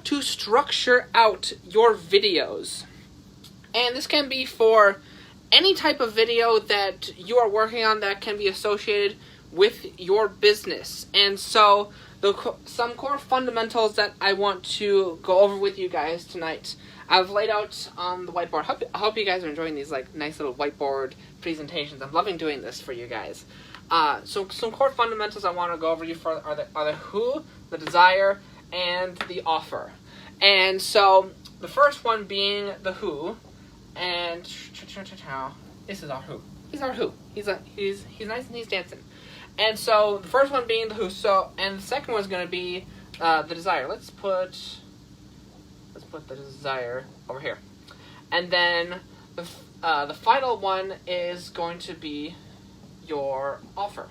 want to structure out your videos. And this can be for any type of video that you are working on that can be associated with your business. And so some core fundamentals that I want to go over with you guys tonight, I've laid out on the whiteboard. I hope you guys are enjoying these like nice little whiteboard presentations. I'm loving doing this for you guys. So some core fundamentals I want to go over you for are the who, the desire, and the offer. And so the first one being the who, and this is our who. He's our who. He's nice and he's dancing. And so the first one being the who. So and the second one is going to be the desire. Let's put the desire over here. And then the final one is going to be your offer.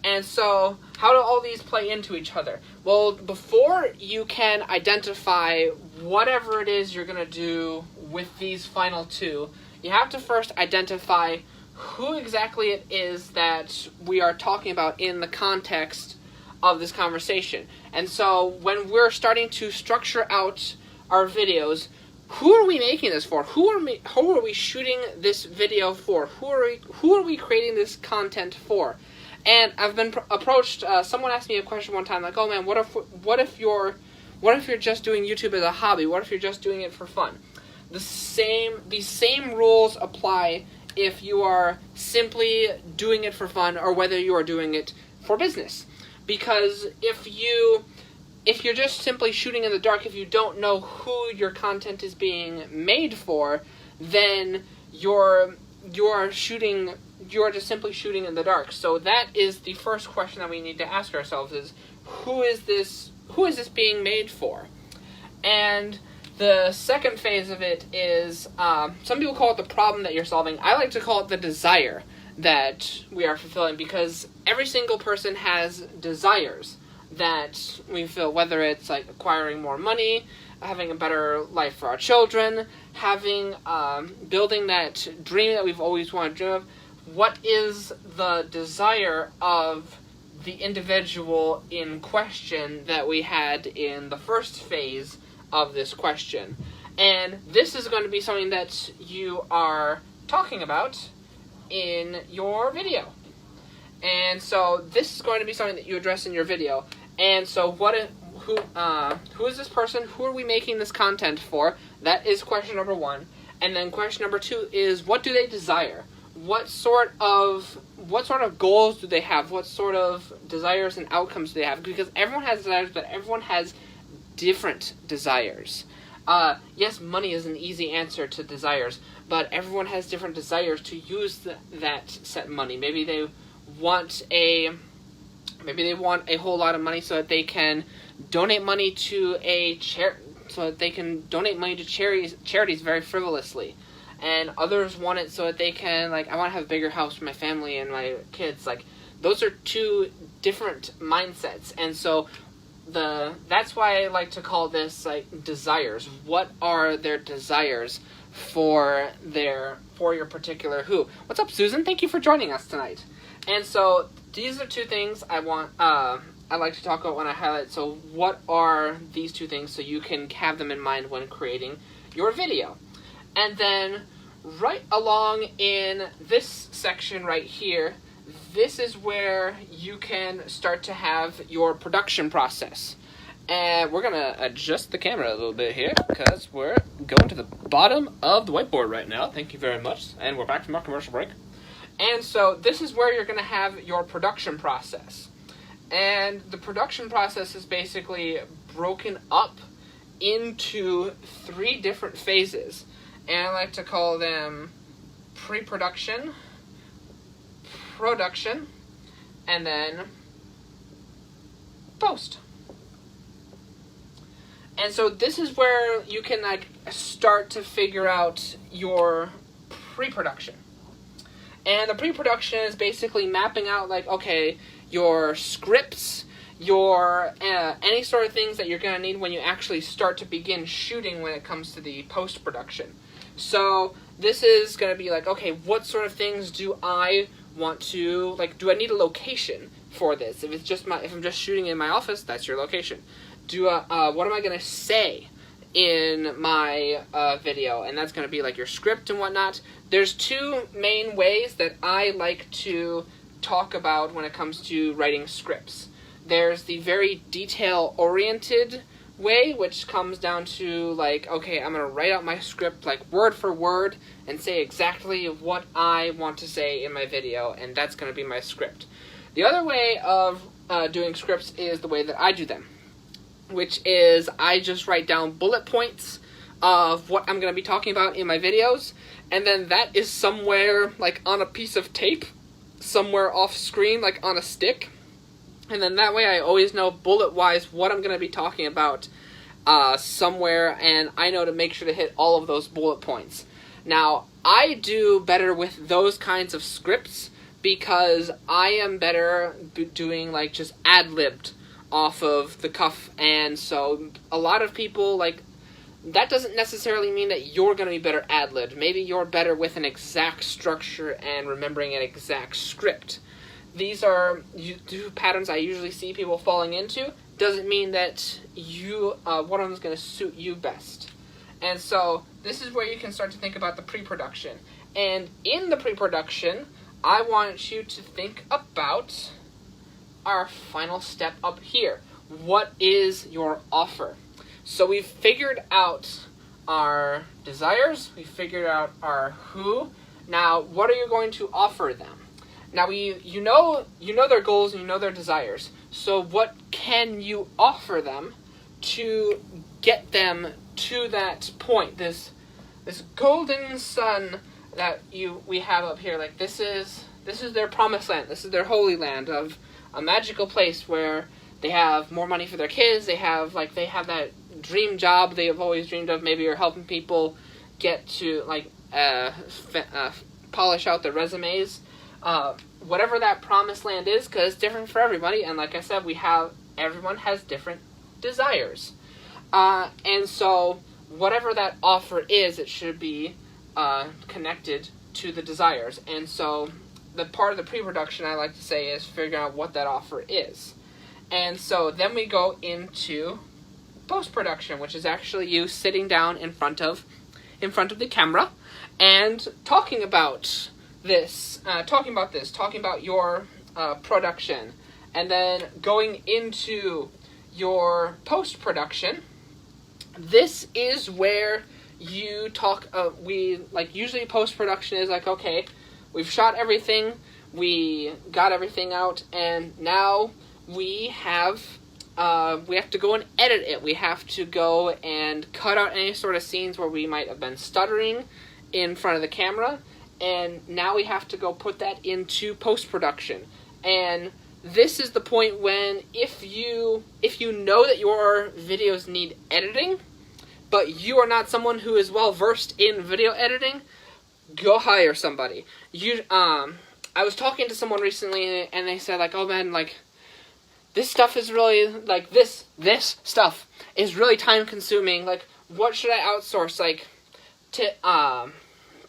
And so how do all these play into each other? Well, before you can identify whatever it is you're going to do with these final two, you have to first identify who exactly it is that we are talking about in the context of this conversation. And so when we're starting to structure out our videos, who are we making this for? Who are we shooting this video for? Who are we creating this content for? And I've been approached. Someone asked me a question one time, like, "Oh man, what if you're just doing YouTube as a hobby? What if you're just doing it for fun?" These same rules apply if you are simply doing it for fun or whether you are doing it for business. Because if you're just simply shooting in the dark, if you don't know who your content is being made for, then you're just simply shooting in the dark. So that is the first question that we need to ask ourselves is, who is this being made for? And the second phase of it is, some people call it the problem that you're solving. I like to call it the desire that we are fulfilling, because every single person has desires that we feel, whether it's like acquiring more money, having a better life for our children, having building that dream that we've always wanted to dream of. What is the desire of the individual in question that we had in the first phase of this question? And this is going to be something that you are talking about in your video. And so this is going to be something that you address in your video. And so who is this person? Who are we making this content for? That is question number one. And then question number two is, what do they desire? What sort of goals do they have? What sort of desires and outcomes do they have? Because everyone has desires, but everyone has different desires. Yes, money is an easy answer to desires, but everyone has different desires to use that set money. Maybe they want a whole lot of money so that they can donate money to charities very frivolously. And others want it so that they can, like, I want to have a bigger house for my family and my kids. Like, those are two different mindsets. And so that's why I like to call this, like, desires. What are their desires for your particular who? What's up, Susan? Thank you for joining us tonight. And so these are two things I like to talk about when I highlight. So what are these two things so you can have them in mind when creating your video? And then right along in this section right here, this is where you can start to have your production process. And we're going to adjust the camera a little bit here because we're going to the bottom of the whiteboard right now. Thank you very much. And we're back from our commercial break. And so this is where you're going to have your production process. And the production process is basically broken up into 3 different phases. And I like to call them pre-production, production, and then post. And so this is where you can start to figure out your pre-production. And the pre-production is basically mapping out your scripts, your any sort of things that you're going to need when you actually start to begin shooting when it comes to the post-production. So this is going to be what sort of things do I want to, do I need a location for this? If I'm just shooting in my office, that's your location. what am I gonna say in my video, and that's gonna be like your script and whatnot. There's two main ways that I like to talk about when it comes to writing scripts. There's the very detail-oriented way, which comes down to like, okay, I'm gonna write out my script like word for word and say exactly what I want to say in my video, and that's gonna be my script. The other way of doing scripts is the way that I do them, which is I just write down bullet points of what I'm gonna be talking about in my videos, and then that is somewhere like on a piece of tape, somewhere off screen, like on a stick. And then that way I always know bullet-wise what I'm going to be talking about somewhere, and I know to make sure to hit all of those bullet points. Now, I do better with those kinds of scripts because I am better doing like just ad-libbed off of the cuff, and so a lot of people, like, that doesn't necessarily mean that you're going to be better ad-libbed. Maybe you're better with an exact structure and remembering an exact script. These are two patterns I usually see people falling into. Doesn't mean that one of them is going to suit you best. And so this is where you can start to think about the pre-production. And in the pre-production, I want you to think about our final step up here. What is your offer? So we've figured out our desires. We've figured out our who. Now, what are you going to offer them? Now, you know their goals and you know their desires. So what can you offer them to get them to that point? This golden sun that we have up here. Like, this is their promised land. This is their holy land of a magical place where they have more money for their kids. They have that dream job they have always dreamed of. Maybe you're helping people get to polish out their resumes. Whatever that promised land is, because it's different for everybody, and like I said, everyone has different desires. And so, whatever that offer is, it should be connected to the desires. And so, the part of the pre-production I like to say is figuring out what that offer is. And so, then we go into post-production, which is actually you sitting down in front of the camera and talking about your production, and then going into your post-production. This is where you talk, usually post-production is like, okay, we've shot everything, we got everything out, and now we have to go and edit it. We have to go and cut out any sort of scenes where we might have been stuttering in front of the camera, and now we have to go put that into post-production. And this is the point when if you know that your videos need editing, but you are not someone who is well versed in video editing, go hire somebody. I was talking to someone recently, and they said, like, oh man, like, this stuff is really, like, this stuff is really time consuming. Like, what should I outsource? Like,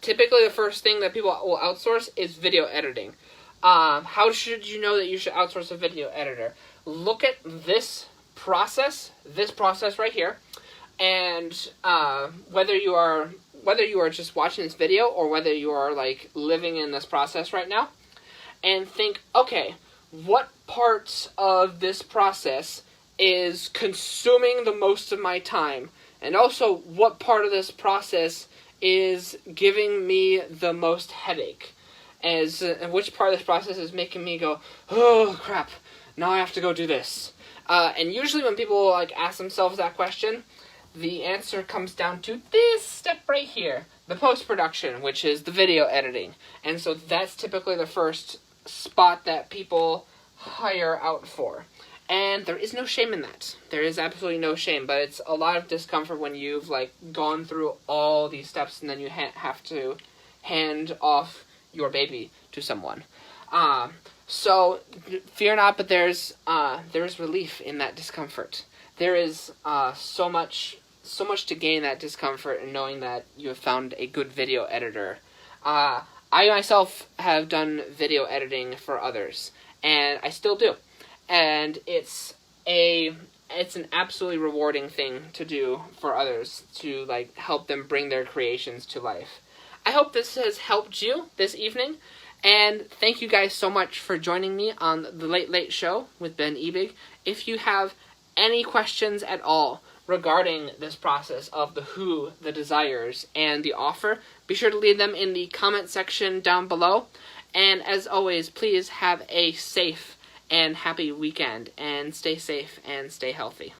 typically the first thing that people will outsource is video editing. How should you know that you should outsource a video editor? Look at this process right here, and whether you are just watching this video or whether you are like living in this process right now, and think, okay, what parts of this process is consuming the most of my time, and also what part of this process is giving me the most headache, and which part of this process is making me go, oh crap, now I have to go do this. And usually when people like ask themselves that question, the answer comes down to this step right here, the post-production, which is the video editing. And so that's typically the first spot that people hire out for. And there is no shame in that. There is absolutely no shame, but it's a lot of discomfort when you've like gone through all these steps and then you have to hand off your baby to someone. So fear not, but there's relief in that discomfort. There is so much to gain that discomfort in knowing that you have found a good video editor. I myself have done video editing for others, and I still do. And it's a it's an absolutely rewarding thing to do for others, to like help them bring their creations to life. I hope this has helped you this evening, and thank you guys so much for joining me on the Late Late Show with Ben Ebig. If you have any questions at all regarding this process of the who, the desires, and the offer, be sure to leave them in the comment section down below. And as always, please have a safe and happy weekend, and stay safe and stay healthy.